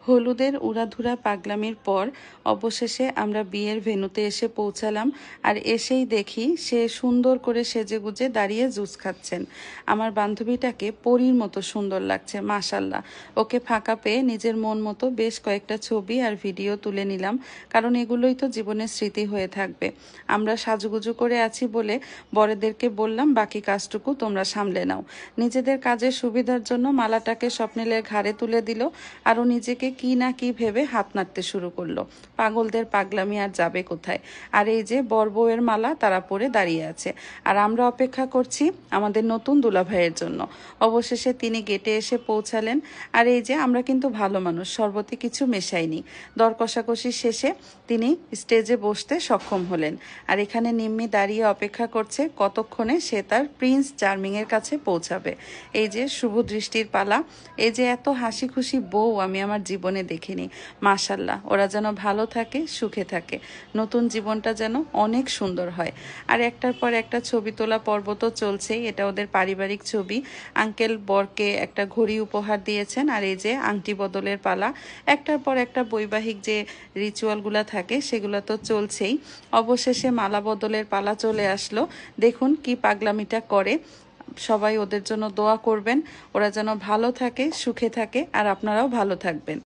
হলুদের উড়াধুরা পাগলামির পর অবশেষে আমরা বিয়ের ভেন্যুতে এসে পৌঁছালাম। আর এসেই দেখি সে সুন্দর করে সেজেগুজে দাঁড়িয়ে জুস খাচ্ছেন। আমার বান্ধবীটাকে পরীর মতো সুন্দর লাগছে, মাশাল্লাহ। ওকে ফাঁকা পেয়ে নিজের মন মতো বেশ কয়েকটা ছবি আর ভিডিও তুলে নিলাম, কারণ এগুলোই তো জীবনের স্মৃতি হয়ে থাকবে। আমরা সাজুগুজু করে আছি বলে বড়দেরকে বললাম বাকি কাজটুকু তোমরা সামলে নাও। নিজেদের কাজের সুবিধার জন্য মালাটাকে স্বপ্নিলের ঘাড়ে তুলে দিল, আরও নিজেকে কি না কি ভেবে হাত নাড়তে শুরু করলো। পাগলদের পাগলামি আর যাবে কোথায়। আর এই যে বর বউয়ের মালা তারা পরে দাঁড়িয়ে আছে, আর আমরা অপেক্ষা করছি আমাদের নতুন দুলাভাইয়ের জন্য। অবশেষে তিনি গেটে এসে পৌঁছালেন। আর এই যে আমরা কিন্তু ভালো মানুষ, শরবতে কিছু মেশাইনি। দর কষাকষি শেষে তিনি স্টেজে বসতে সক্ষম হলেন। আর এখানে নিম্মি দাঁড়িয়ে অপেক্ষা করছে কতক্ষণে সে তার প্রিন্স চার্মিংয়ের কাছে পৌঁছাবে। এই যে শুভ দৃষ্টির পালা। এই যে এত হাসি খুশি বউ আমি আমার জীবনে দেখিনি। মাশাল্লাহ, ওরা যেন ভালো থাকে, সুখে থাকে, নতুন জীবনটা যেন অনেক সুন্দর হয়। আর একটার পর একটা ছবি তোলা পর্ব তো চলছেই। এটা ওদের পারিবারিক ছবি। আঙ্কেল বরকে একটা ঘড়ি উপহার দিয়েছেন, আর এই যে আংটি বদলের পালা। একটার পর একটা বৈবাহিক যে রিচুয়ালগুলো থাকে সেগুলো তো চলছেই। অবশেষে মালা বদলের পালা চলে আসলো। দেখুন কি পাগলামিটা করে। সবাই ওদের জন্য দোয়া করবেন, ওরা যেন ভালো থাকে, সুখে থাকে, আর আপনারাও ভালো থাকবেন।